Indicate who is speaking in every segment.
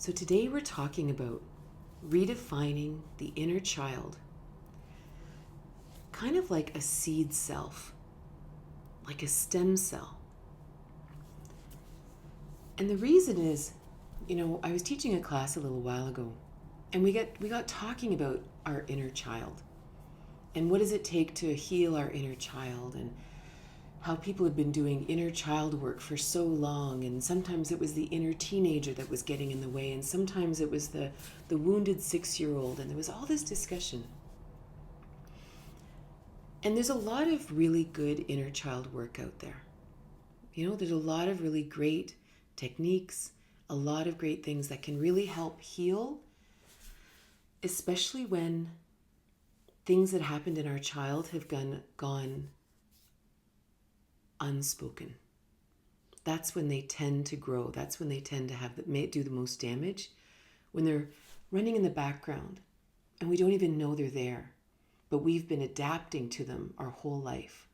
Speaker 1: So today we're talking about redefining the inner child, kind of like a seed self, like a stem cell. And the reason is, I was teaching a class a little while ago, and we got talking about our inner child, and what does it take to heal our inner child, and how people have been doing inner child work for so long, and sometimes it was the inner teenager that was getting in the way, and sometimes it was the wounded 6-year-old, and there was all this discussion. And there's a lot of really good inner child work out there. There's a lot of really great techniques, a lot of great things that can really help heal, especially when things that happened in our child have gone unspoken. That's when they tend to grow. That's when they tend to do the most damage, when they're running in the background and we don't even know they're there, but we've been adapting to them our whole life.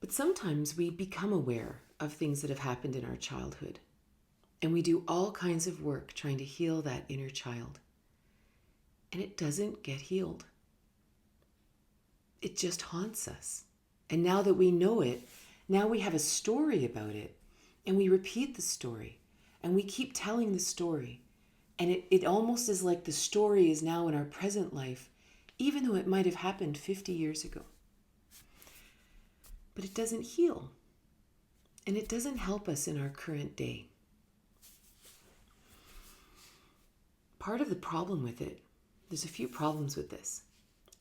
Speaker 1: But sometimes we become aware of things that have happened in our childhood, and we do all kinds of work trying to heal that inner child, and it doesn't get healed. It just haunts us. And now that we know it, now we have a story about it, and we repeat the story, and we keep telling the story. And it almost is like the story is now in our present life, even though it might have happened 50 years ago. But it doesn't heal, and it doesn't help us in our current day. Part of the problem with it, there's a few problems with this,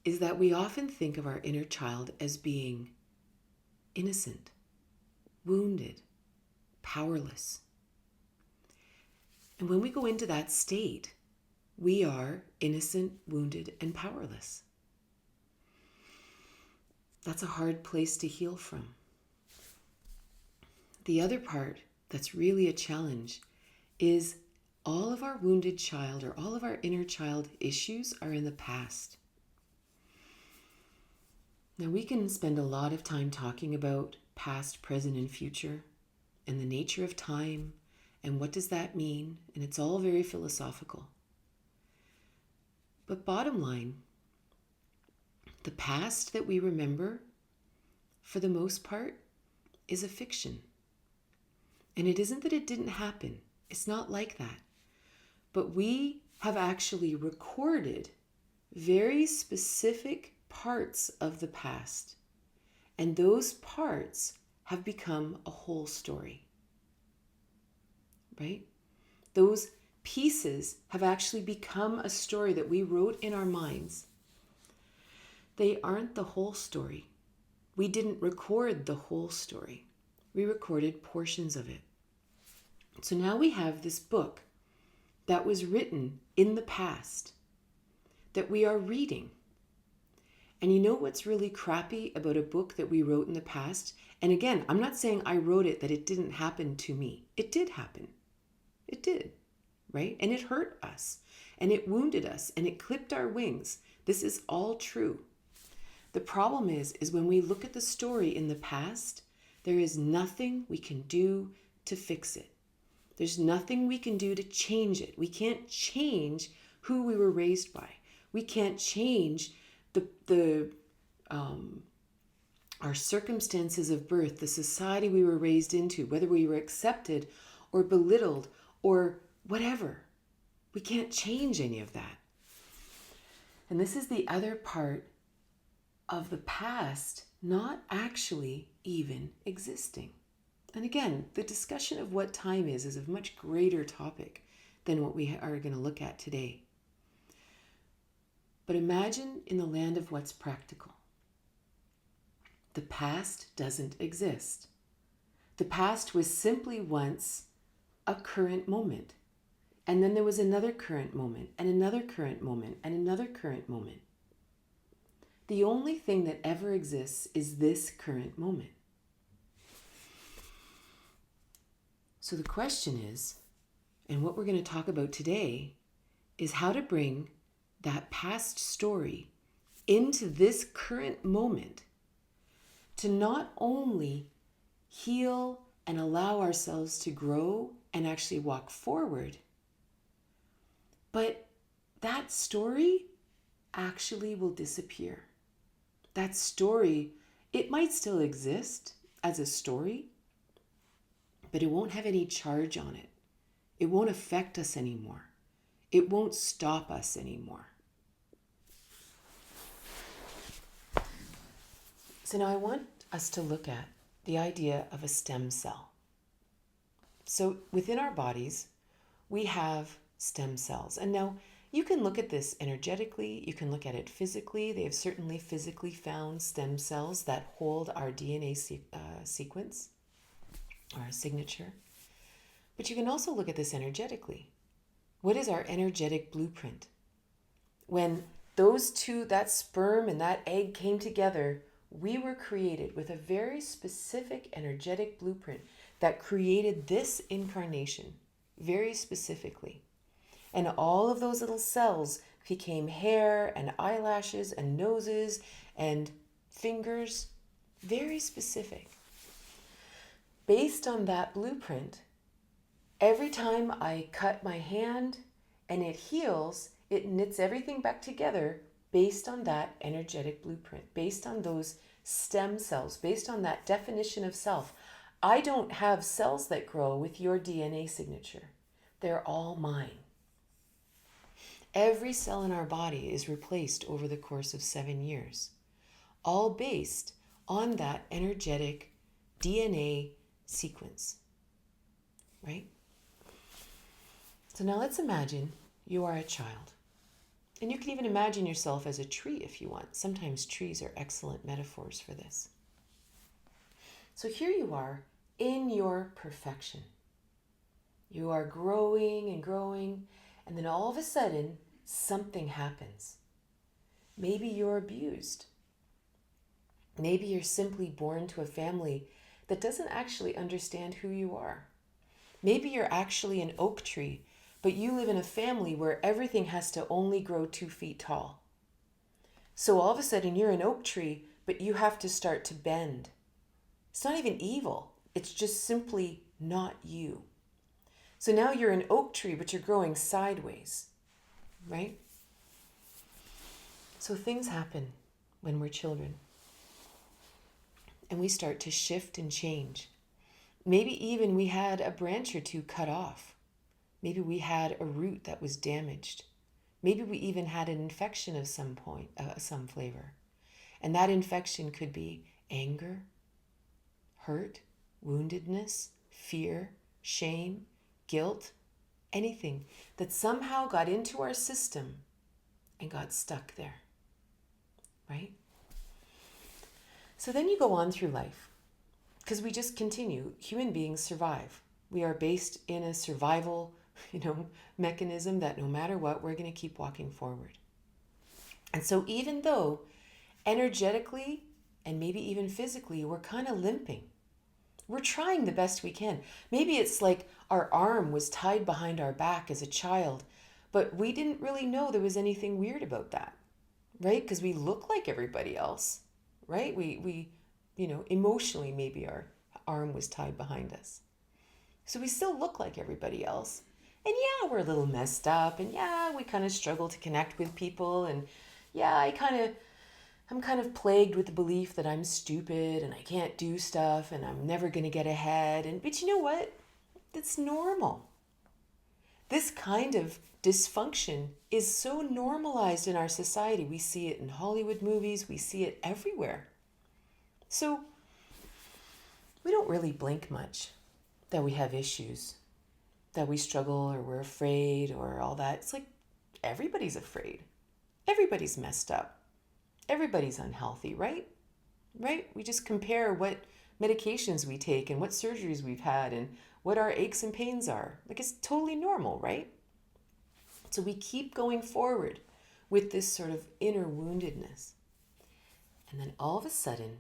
Speaker 1: is that we often think of our inner child as being innocent, wounded, powerless. And when we go into that state, we are innocent, wounded, and powerless. That's a hard place to heal from. The other part that's really a challenge is all of our wounded child or all of our inner child issues are in the past. Now, we can spend a lot of time talking about past, present, and future, and the nature of time, and what does that mean, and it's all very philosophical. But bottom line, the past that we remember, for the most part, is a fiction. And it isn't that it didn't happen. It's not like that. But we have actually recorded very specific parts of the past, and those parts have become a whole story, right? Those pieces have actually become a story that we wrote in our minds. They aren't the whole story. We didn't record the whole story. We recorded portions of it. So now we have this book that was written in the past that we are reading. And you know what's really crappy about a book that we wrote in the past? And again, I'm not saying I wrote it that it didn't happen to me. It did happen. It did, right? And it hurt us, and it wounded us, and it clipped our wings. This is all true. The problem is when we look at the story in the past, there is nothing we can do to fix it. There's nothing we can do to change it. We can't change who we were raised by. We can't change our circumstances of birth, the society we were raised into, whether we were accepted or belittled or whatever. We can't change any of that. And this is the other part of the past not actually even existing. And again, the discussion of what time is a much greater topic than what we are going to look at today. But imagine in the land of what's practical. The past doesn't exist. The past was simply once a current moment. And then there was another current moment, and another current moment, and another current moment. The only thing that ever exists is this current moment. So the question is, and what we're going to talk about today, is how to bring that past story into this current moment to not only heal and allow ourselves to grow and actually walk forward. But that story actually will disappear. That story, it might still exist as a story, but it won't have any charge on it. It won't affect us anymore. It won't stop us anymore. So now I want us to look at the idea of a stem cell. So within our bodies, we have stem cells. And now you can look at this energetically, you can look at it physically. They have certainly physically found stem cells that hold our DNA sequence, our signature. But you can also look at this energetically. What is our energetic blueprint? When those two, that sperm and that egg came together, we were created with a very specific energetic blueprint that created this incarnation very specifically. And all of those little cells became hair and eyelashes and noses and fingers, very specific. Based on that blueprint, every time I cut my hand and it heals, it knits everything back together based on that energetic blueprint, based on those stem cells, based on that definition of self. I don't have cells that grow with your DNA signature. They're all mine. Every cell in our body is replaced over the course of 7 years, all based on that energetic DNA sequence, right? So now let's imagine you are a child. And you can even imagine yourself as a tree if you want. Sometimes trees are excellent metaphors for this. So here you are in your perfection. You are growing and growing, and then all of a sudden, something happens. Maybe you're abused. Maybe you're simply born to a family that doesn't actually understand who you are. Maybe you're actually an oak tree, but you live in a family where everything has to only grow 2 feet tall. So all of a sudden you're an oak tree, but you have to start to bend. It's not even evil. It's just simply not you. So now you're an oak tree, but you're growing sideways, right? So things happen when we're children. And we start to shift and change. Maybe even we had a branch or two cut off. Maybe we had a root that was damaged. Maybe we even had an infection of some flavor. And that infection could be anger, hurt, woundedness, fear, shame, guilt, anything that somehow got into our system and got stuck there, right? So then you go on through life because we just continue. Human beings survive. We are based in a survival, mechanism that no matter what, we're going to keep walking forward. And so even though energetically and maybe even physically, we're kind of limping, we're trying the best we can. Maybe it's like our arm was tied behind our back as a child, but we didn't really know there was anything weird about that, right? Because we look like everybody else, right? We emotionally maybe our arm was tied behind us. So we still look like everybody else. And yeah, we're a little messed up, and yeah, we kind of struggle to connect with people, and yeah, I'm kind of plagued with the belief that I'm stupid and I can't do stuff and I'm never going to get ahead. But you know what? That's normal. This kind of dysfunction is so normalized in our society. We see it in Hollywood movies. We see it everywhere. So we don't really blink much that we have issues, that we struggle or we're afraid or all that. It's like everybody's afraid. Everybody's messed up. Everybody's unhealthy, right? Right? We just compare what medications we take and what surgeries we've had and what our aches and pains are. Like it's totally normal, right? So we keep going forward with this sort of inner woundedness. And then all of a sudden,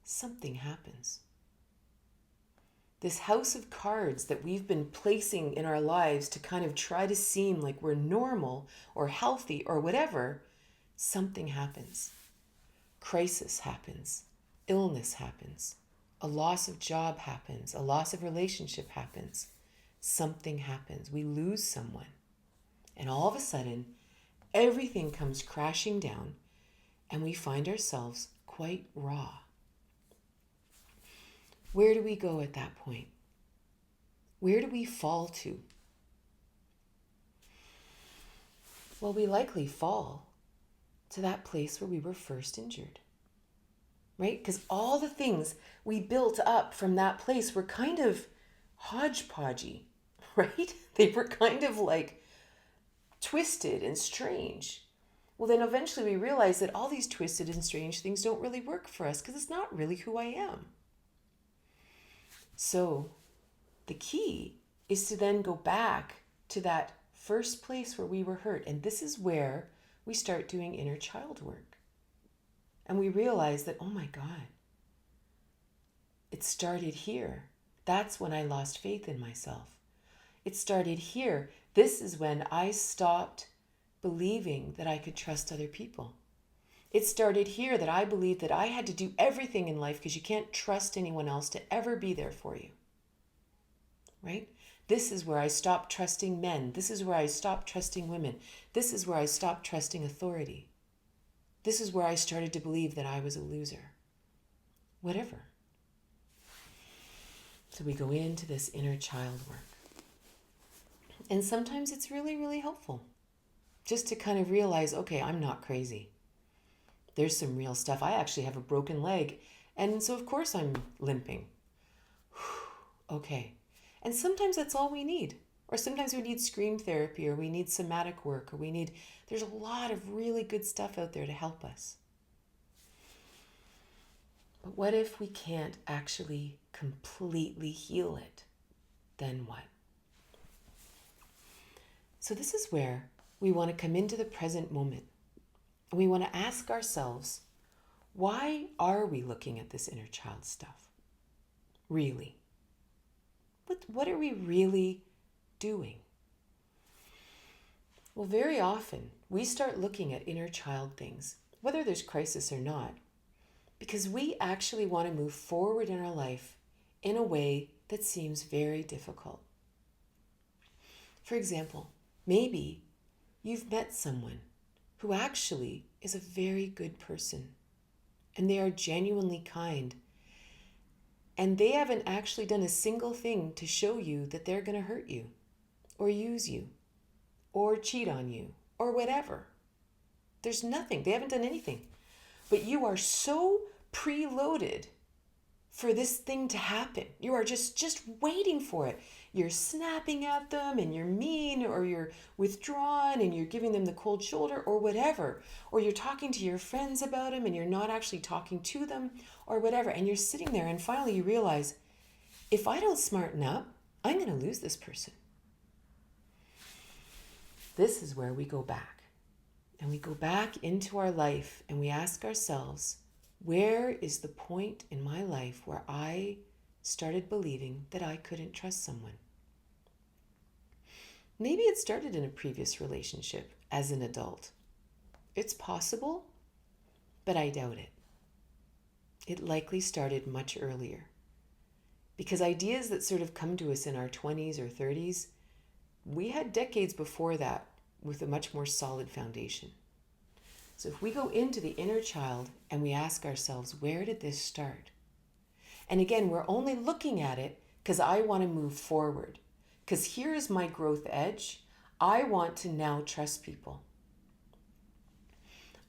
Speaker 1: something happens. This house of cards that we've been placing in our lives to kind of try to seem like we're normal or healthy or whatever, something happens. Crisis happens. Illness happens. A loss of job happens. A loss of relationship happens. something happens. We lose someone. And all of a sudden, everything comes crashing down and we find ourselves quite raw. Where do we go at that point? Where do we fall to? Well, we likely fall to that place where we were first injured, right? Because all the things we built up from that place were kind of hodgepodgey, right? They were kind of like twisted and strange. Well, then eventually we realize that all these twisted and strange things don't really work for us because it's not really who I am. So the key is to then go back to that first place where we were hurt. And this is where we start doing inner child work. And we realize that, oh my God, it started here. That's when I lost faith in myself. It started here. This is when I stopped believing that I could trust other people. It started here that I believed that I had to do everything in life because you can't trust anyone else to ever be there for you. Right? This is where I stopped trusting men. This is where I stopped trusting women. This is where I stopped trusting authority. This is where I started to believe that I was a loser. Whatever. So we go into this inner child work. And sometimes it's really, really helpful just to kind of realize, okay, I'm not crazy. There's some real stuff. I actually have a broken leg. And so of course I'm limping. Okay. And sometimes that's all we need. Or sometimes we need scream therapy, or we need somatic work, or there's a lot of really good stuff out there to help us. But what if we can't actually completely heal it? Then what? So this is where we want to come into the present moment. And we want to ask ourselves, why are we looking at this inner child stuff? Really? What are we really doing? Well, very often we start looking at inner child things, whether there's crisis or not, because we actually want to move forward in our life in a way that seems very difficult. For example, maybe you've met someone who actually is a very good person and they are genuinely kind. And they haven't actually done a single thing to show you that they're going to hurt you or use you or cheat on you or whatever. There's nothing. They haven't done anything. But you are so preloaded for this thing to happen. You are just waiting for it. You're snapping at them and you're mean, or you're withdrawn and you're giving them the cold shoulder or whatever. Or you're talking to your friends about them and you're not actually talking to them or whatever. And you're sitting there and finally you realize, if I don't smarten up, I'm going to lose this person. This is where we go back. And we go back into our life and we ask ourselves, where is the point in my life where I started believing that I couldn't trust someone? Maybe it started in a previous relationship as an adult. It's possible, but I doubt it. It likely started much earlier. Because ideas that sort of come to us in our 20s or 30s, we had decades before that with a much more solid foundation. So if we go into the inner child and we ask ourselves, where did this start? And again, we're only looking at it because I want to move forward. Because here is my growth edge. I want to now trust people.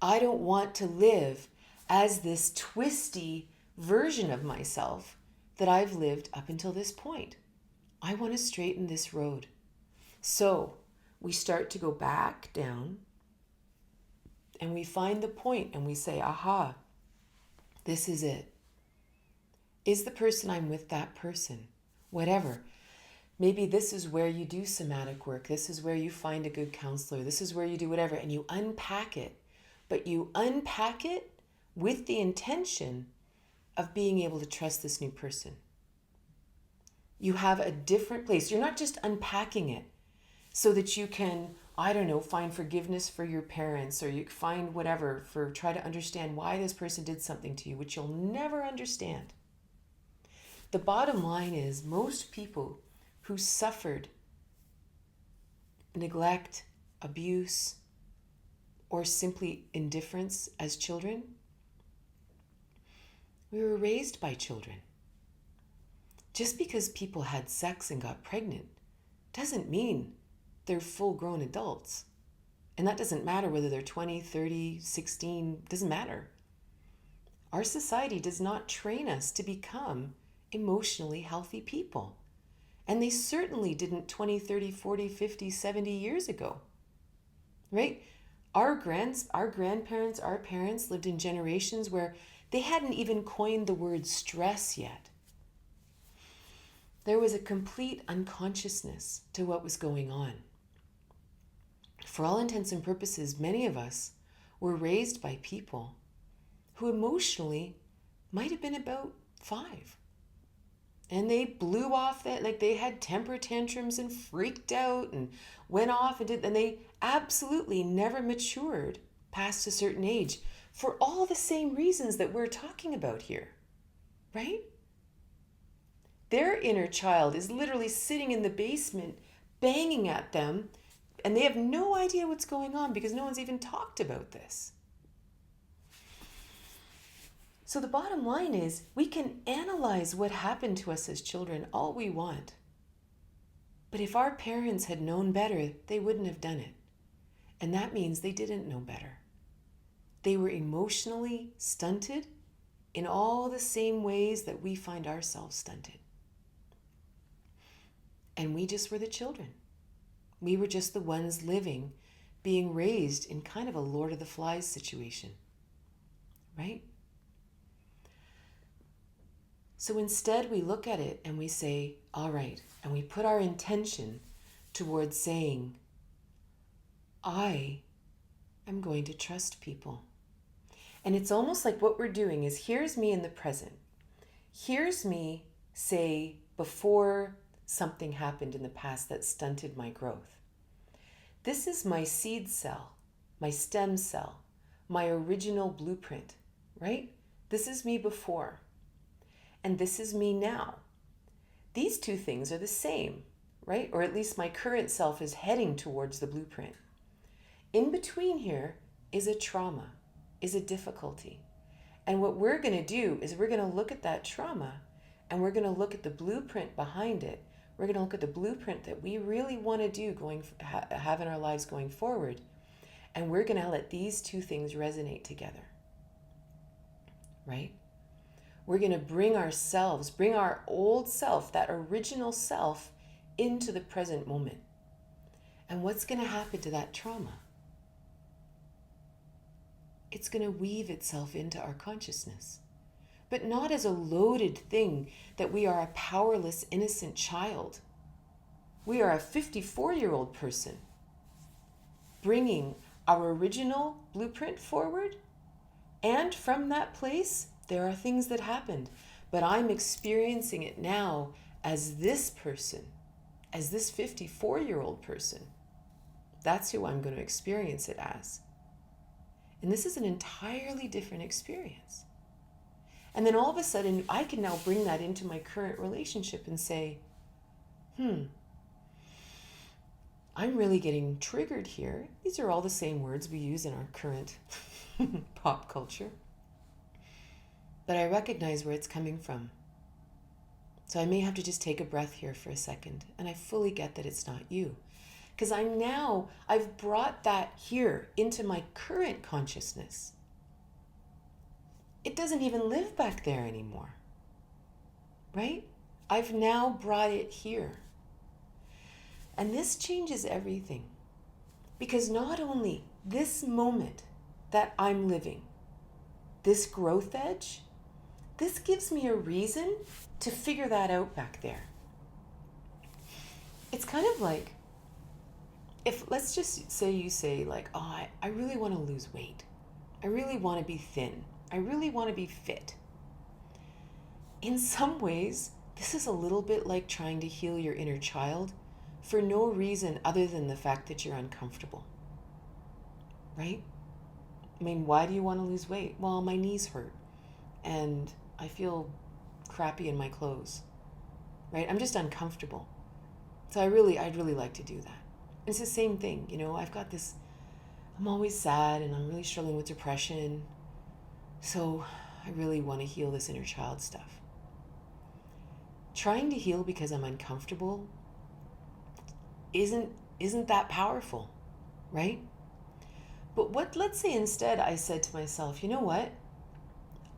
Speaker 1: I don't want to live as this twisty version of myself that I've lived up until this point. I want to straighten this road. So we start to go back down and we find the point and we say, aha, this is it. Is the person I'm with that person? Whatever. Maybe this is where you do somatic work. This is where you find a good counselor. This is where you do whatever and you unpack it. But you unpack it with the intention of being able to trust this new person. You have a different place. You're not just unpacking it so that you can, find forgiveness for your parents, or you find whatever, try to understand why this person did something to you, which you'll never understand. The bottom line is most people who suffered neglect, abuse, or simply indifference as children, we were raised by children. Just because people had sex and got pregnant doesn't mean they're full-grown adults. And that doesn't matter whether they're 20, 30, 16, doesn't matter. Our society does not train us to become emotionally healthy people. And they certainly didn't 20, 30, 40, 50, 70 years ago, right? Our grandparents, our parents lived in generations where they hadn't even coined the word stress yet. There was a complete unconsciousness to what was going on. For all intents and purposes, many of us were raised by people who emotionally might have been about 5. And they blew off that, like they had temper tantrums and freaked out and went off and they absolutely never matured past a certain age for all the same reasons that we're talking about here, right? Their inner child is literally sitting in the basement, banging at them, and they have no idea what's going on because no one's even talked about this. So the bottom line is we can analyze what happened to us as children all we want. But if our parents had known better, they wouldn't have done it. And that means they didn't know better. They were emotionally stunted in all the same ways that we find ourselves stunted. And we just were the children. We were just the ones living, being raised in kind of a Lord of the Flies situation, right? So instead we look at it and we say, all right, and we put our intention towards saying, I am going to trust people. And it's almost like what we're doing is, here's me in the present. Here's me, say, before something happened in the past that stunted my growth. This is my seed cell, my stem cell, my original blueprint, right? This is me before. And this is me now. These two things are the same, right? Or at least my current self is heading towards the blueprint. In between here is a trauma, is a difficulty. And what we're going to do is we're going to look at that trauma and we're going to look at the blueprint behind it. We're going to look at the blueprint that we really want to do have in our lives going forward. And we're going to let these two things resonate together, right? We're going to bring our old self, that original self, into the present moment. And what's going to happen to that trauma? It's going to weave itself into our consciousness, but not as a loaded thing that we are a powerless, innocent child. We are a 54-year-old person bringing our original blueprint forward. And from that place, there are things that happened, but I'm experiencing it now as this person, as this 54-year-old person. That's who I'm going to experience it as. And this is an entirely different experience. And then all of a sudden, I can now bring that into my current relationship and say, I'm really getting triggered here. These are all the same words we use in our current pop culture. But I recognize where it's coming from. So I may have to just take a breath here for a second. And I fully get that it's not you. Because I've brought that here into my current consciousness. It doesn't even live back there anymore, right? I've now brought it here. And this changes everything. Because not only this moment that I'm living, this growth edge, this gives me a reason to figure that out back there. It's kind of like, if let's just say you say like, oh, I really want to lose weight. I really want to be thin. I really want to be fit. In some ways, this is a little bit like trying to heal your inner child for no reason other than the fact that you're uncomfortable, right? I mean, why do you want to lose weight? Well, my knees hurt and I feel crappy in my clothes, right? I'm just uncomfortable. So I'd really like to do that. And it's the same thing, I've got this, I'm always sad and I'm really struggling with depression. So I really want to heal this inner child stuff. Trying to heal because I'm uncomfortable isn't that powerful, right? But let's say instead I said to myself, you know what?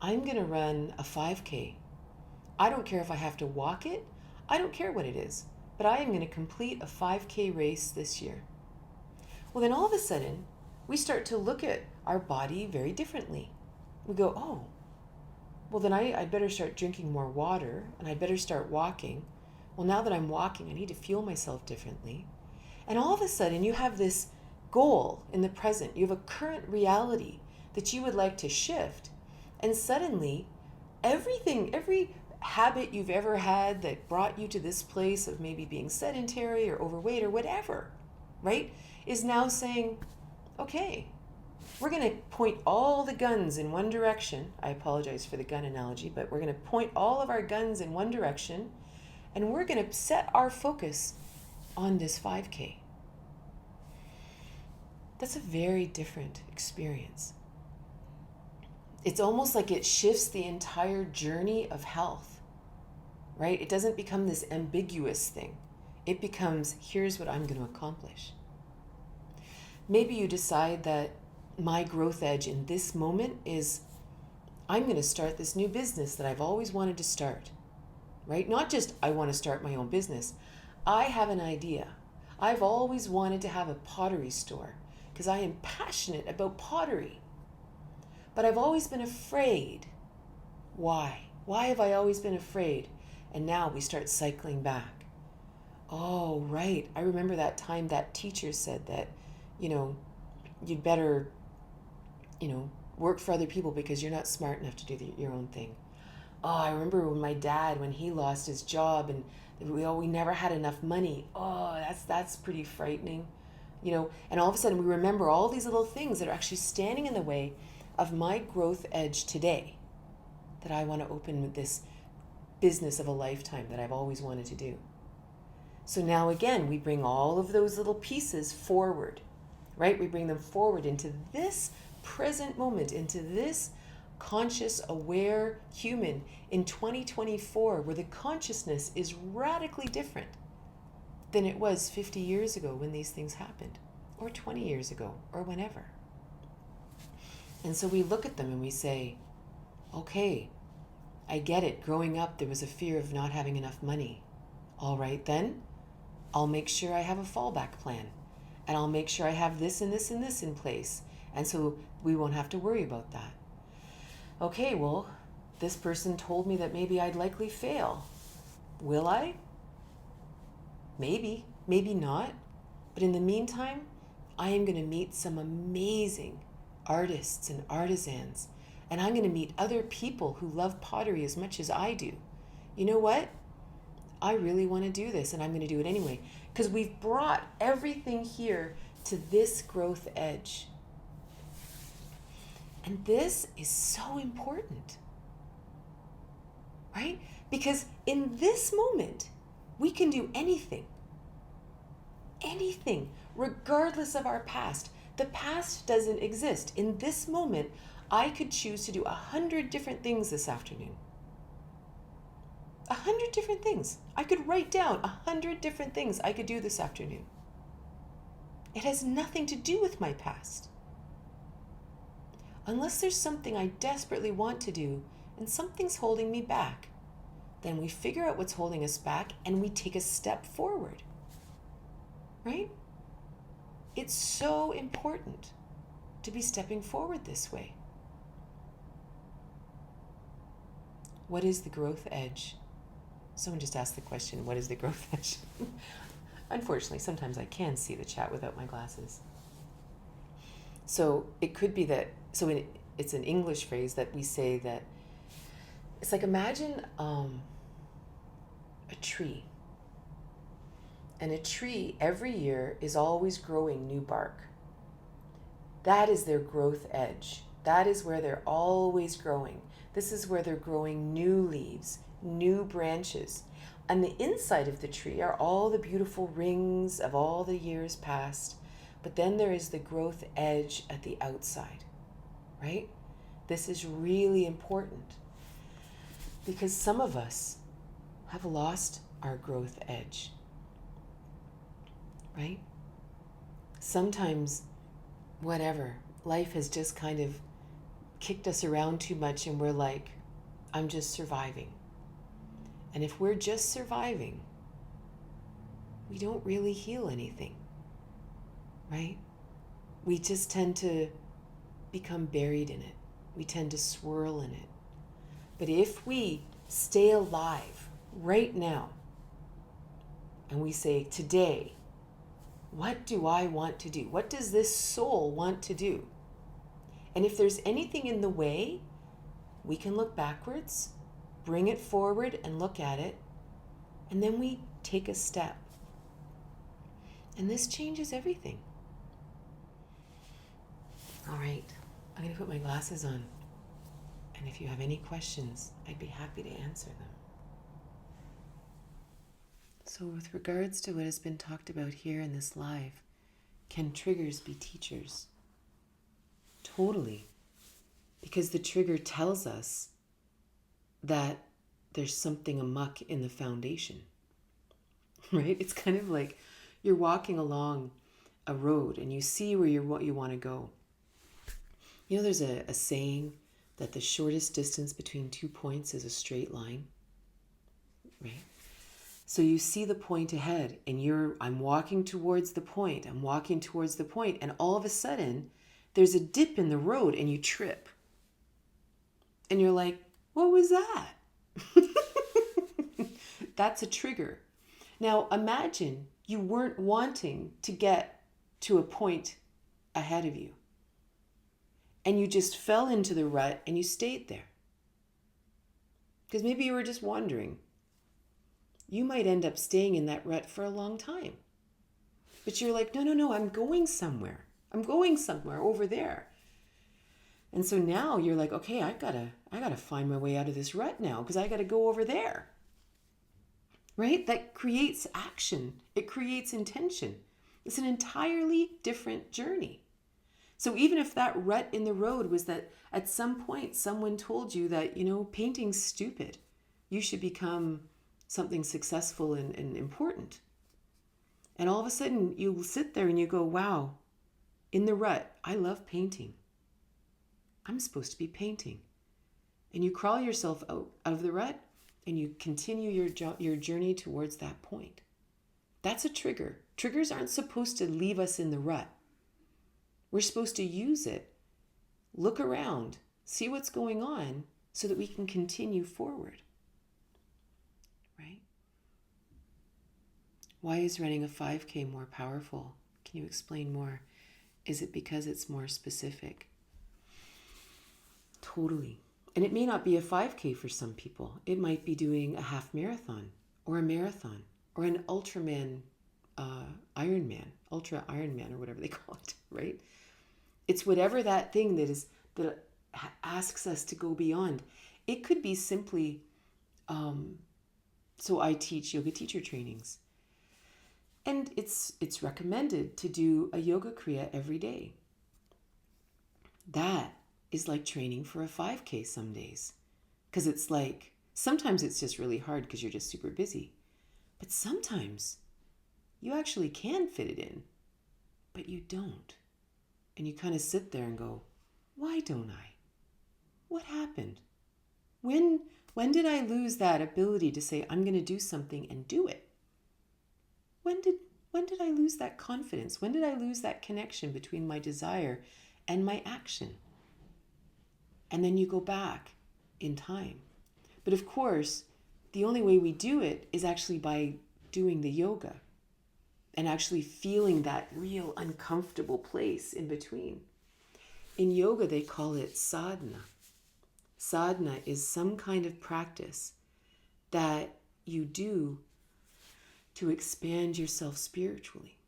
Speaker 1: I'm going to run a 5K. I don't care if I have to walk it. I don't care what it is. But I am going to complete a 5K race this year. Well, then all of a sudden, we start to look at our body very differently. We go, oh, well then I better start drinking more water and I better start walking. Well, now that I'm walking, I need to fuel myself differently. And all of a sudden, you have this goal in the present. You have a current reality that you would like to shift. And suddenly, every habit you've ever had that brought you to this place of maybe being sedentary or overweight or whatever, right, is now saying, okay, we're going to point all the guns in one direction. I apologize for the gun analogy, but we're going to point all of our guns in one direction, and we're going to set our focus on this 5K. That's a very different experience. It's almost like it shifts the entire journey of health, right? It doesn't become this ambiguous thing. It becomes, here's what I'm going to accomplish. Maybe you decide that my growth edge in this moment is, I'm going to start this new business that I've always wanted to start, right? Not just I want to start my own business. I have an idea. I've always wanted to have a pottery store because I am passionate about pottery. But I've always been afraid. Why? Why have I always been afraid? And now we start cycling back. Oh, right. I remember that time that teacher said that, you'd better, work for other people because you're not smart enough to do your own thing. Oh, I remember when my dad, when he lost his job and we never had enough money. Oh, that's pretty frightening. And all of a sudden we remember all these little things that are actually standing in the way of my growth edge today, that I want to open with this business of a lifetime that I've always wanted to do. So now again, we bring all of those little pieces forward, right? We bring them forward into this present moment, into this conscious, aware human in 2024, where the consciousness is radically different than it was 50 years ago when these things happened, or 20 years ago, or whenever. And so we look at them and we say, okay, I get it. Growing up, there was a fear of not having enough money. All right, then I'll make sure I have a fallback plan. And I'll make sure I have this and this and this in place. And so we won't have to worry about that. Okay, well, this person told me that maybe I'd likely fail. Will I? Maybe, maybe not. But in the meantime, I am going to meet some amazing artists and artisans. And I'm going to meet other people who love pottery as much as I do. You know what? I really want to do this, and I'm going to do it anyway. Because we've brought everything here to this growth edge. And this is so important, right? Because in this moment, we can do anything, regardless of our past. The past doesn't exist. In this moment, I could choose to do 100 different things this afternoon. 100 different things. I could write down 100 different things I could do this afternoon. It has nothing to do with my past. Unless there's something I desperately want to do and something's holding me back, then we figure out what's holding us back and we take a step forward. Right? It's so important to be stepping forward this way. What is the growth edge? Someone just asked the question, what is the growth edge? Unfortunately, sometimes I can see the chat without my glasses. So it could be that, it's an English phrase that we say that, it's like imagine a tree. And a tree every year is always growing new bark. That is their growth edge. That is where they're always growing. This is where they're growing new leaves, new branches. On the inside of the tree are all the beautiful rings of all the years past, but then there is the growth edge at the outside, right? This is really important because some of us have lost our growth edge, right? Sometimes, whatever, life has just kind of kicked us around too much and we're like, I'm just surviving. And if we're just surviving, we don't really heal anything, right? We just tend to become buried in it. We tend to swirl in it. But if we stay alive right now and we say, today, what do I want to do? What does this soul want to do? And if there's anything in the way, we can look backwards, bring it forward and look at it, and then we take a step. And this changes everything. All right, I'm going to put my glasses on. And if you have any questions, I'd be happy to answer them. So with regards to what has been talked about here in this live, can triggers be teachers? Totally. Because the trigger tells us that there's something amuck in the foundation, right? It's kind of like you're walking along a road and you see where you want to go. You know, there's a saying that the shortest distance between 2 points is a straight line, right? So you see the point ahead and I'm walking towards the point, and all of a sudden there's a dip in the road and you trip. And you're like, what was that? That's a trigger. Now imagine you weren't wanting to get to a point ahead of you. And you just fell into the rut and you stayed there. Because maybe you were just wandering. You might end up staying in that rut for a long time. But you're like, no, I'm going somewhere. I'm going somewhere over there. And so now you're like, okay, I gotta find my way out of this rut now because I gotta go over there. Right? That creates action. It creates intention. It's an entirely different journey. So even if that rut in the road was that at some point someone told you that, painting's stupid, you should become something successful and important. And all of a sudden you sit there and you go, wow, in the rut, I love painting. I'm supposed to be painting. And you crawl yourself out of the rut and you continue your journey towards that point. That's a trigger. Triggers aren't supposed to leave us in the rut. We're supposed to use it, look around, see what's going on so that we can continue forward. Right? Why is running a 5K more powerful? Can you explain more? Is it because it's more specific? Totally. And it may not be a 5K for some people. It might be doing a half marathon or a marathon or an ultra Ironman or whatever they call it, right? It's whatever that thing that asks us to go beyond. It could be simply, so I teach yoga teacher trainings. And it's recommended to do a yoga kriya every day. That is like training for a 5K some days. Because it's like, sometimes it's just really hard because you're just super busy. But sometimes you actually can fit it in, but you don't. And you kind of sit there and go, why don't I? What happened? When did I lose that ability to say, I'm going to do something and do it? When did I lose that confidence? When did I lose that connection between my desire and my action? And then you go back in time. But of course, the only way we do it is actually by doing the yoga and actually feeling that real uncomfortable place in between. In yoga, they call it sadhana. Sadhana is some kind of practice that you do to expand yourself spiritually.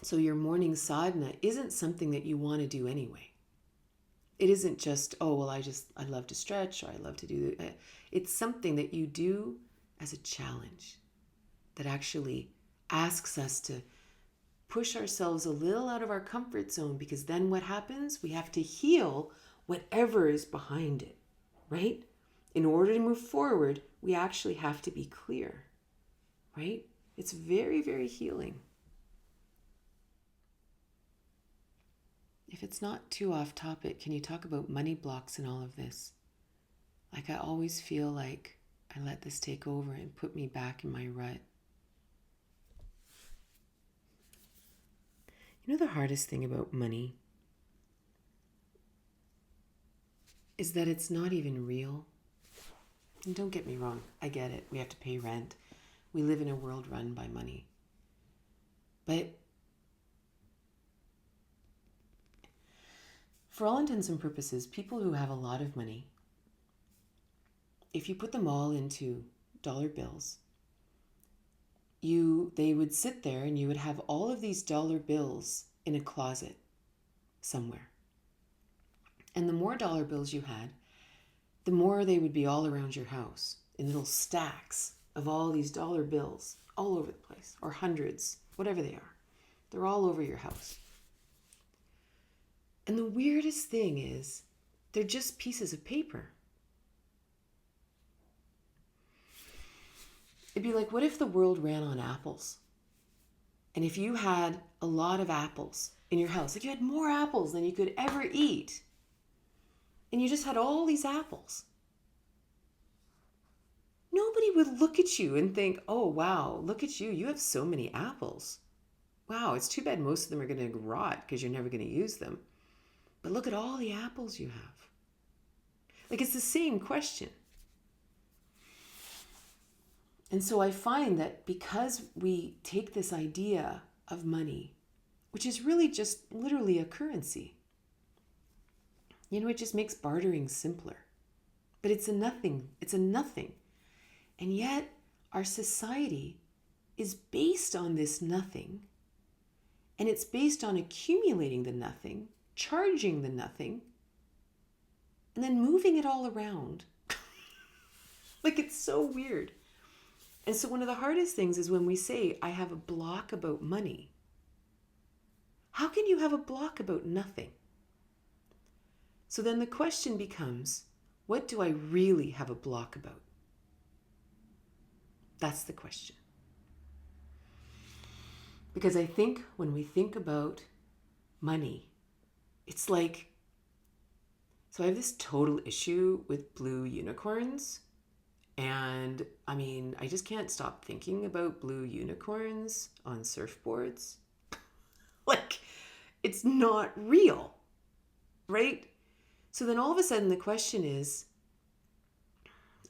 Speaker 1: So your morning sadhana isn't something that you want to do anyway. It isn't just, I love to stretch or I love to do it. It's something that you do as a challenge that actually asks us to push ourselves a little out of our comfort zone, because then what happens? We have to heal whatever is behind it, right? In order to move forward, we actually have to be clear, right? It's very, very healing. If it's not too off topic, can you talk about money blocks in all of this? Like, I always feel like I let this take over and put me back in my rut. You know, the hardest thing about money is that it's not even real. And don't get me wrong, I get it. We have to pay rent. We live in a world run by money. But for all intents and purposes, people who have a lot of money, if you put them all into dollar bills, they would sit there and you would have all of these dollar bills in a closet somewhere. And the more dollar bills you had, the more they would be all around your house in little stacks of all these dollar bills all over the place, or hundreds, whatever they are. They're all over your house. And the weirdest thing is, they're just pieces of paper. It'd be like, what if the world ran on apples? And if you had a lot of apples in your house, like you had more apples than you could ever eat, and you just had all these apples, nobody would look at you and think, oh, wow, look at you. You have so many apples. Wow, it's too bad most of them are going to rot because you're never going to use them. But look at all the apples you have. Like, it's the same question. And so I find that because we take this idea of money, which is really just literally a currency, it just makes bartering simpler. But it's a nothing. It's a nothing. And yet our society is based on this nothing. And it's based on accumulating the nothing, charging the nothing, and then moving it all around. Like, it's so weird. And so one of the hardest things is when we say, I have a block about money. How can you have a block about nothing? So then the question becomes, what do I really have a block about? That's the question. Because I think when we think about money, it's like, so I have this total issue with blue unicorns. And I just can't stop thinking about blue unicorns on surfboards. Like, it's not real, right? So then all of a sudden the question is,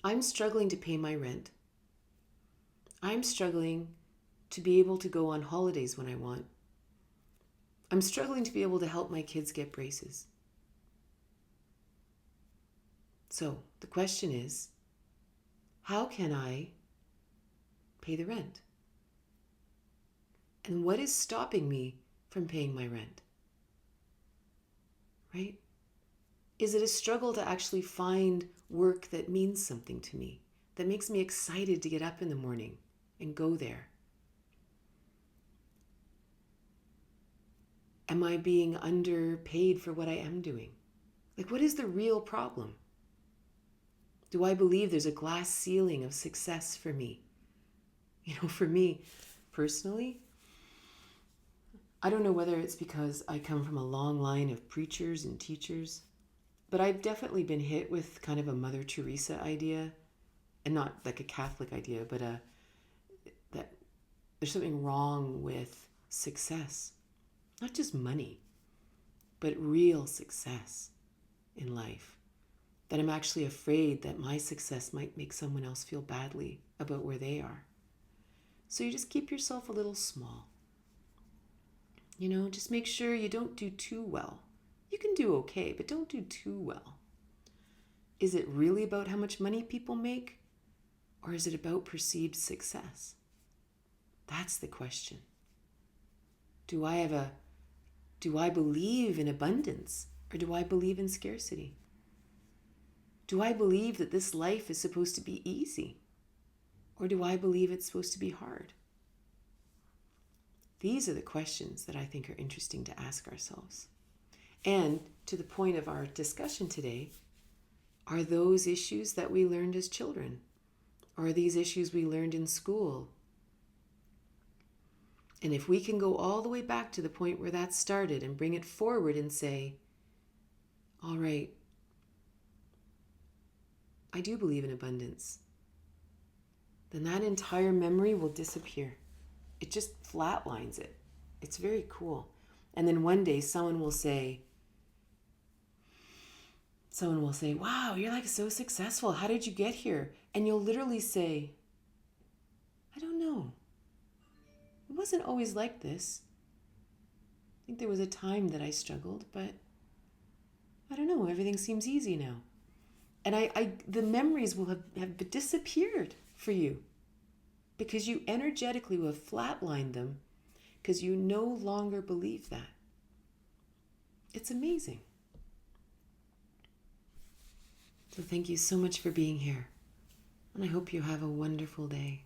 Speaker 1: I'm struggling to pay my rent. I'm struggling to be able to go on holidays when I want. I'm struggling to be able to help my kids get braces. So the question is, how can I pay the rent? And what is stopping me from paying my rent? Right? Is it a struggle to actually find work that means something to me, that makes me excited to get up in the morning and go there? Am I being underpaid for what I am doing? Like, what is the real problem? Do I believe there's a glass ceiling of success for me? For me personally, I don't know whether it's because I come from a long line of preachers and teachers, but I've definitely been hit with kind of a Mother Teresa idea, and not like a Catholic idea, but that there's something wrong with success. Not just money, but real success in life. That I'm actually afraid that my success might make someone else feel badly about where they are. So you just keep yourself a little small. Just make sure you don't do too well. You can do okay, but don't do too well. Is it really about how much money people make? Or is it about perceived success? That's the question. Do I believe in abundance, or do I believe in scarcity? Do I believe that this life is supposed to be easy? Or do I believe it's supposed to be hard? These are the questions that I think are interesting to ask ourselves. And to the point of our discussion today, are those issues that we learned as children? Or are these issues we learned in school? And if we can go all the way back to the point where that started and bring it forward and say, all right, I do believe in abundance, then that entire memory will disappear. It just flatlines it. It's very cool. And then one day someone will say, wow, you're like so successful. How did you get here? And you'll literally say, I don't know. It wasn't always like this. I think there was a time that I struggled, but I don't know. Everything seems easy now. And the memories will have disappeared for you because you energetically will have flatlined them because you no longer believe that. It's amazing. So thank you so much for being here. And I hope you have a wonderful day.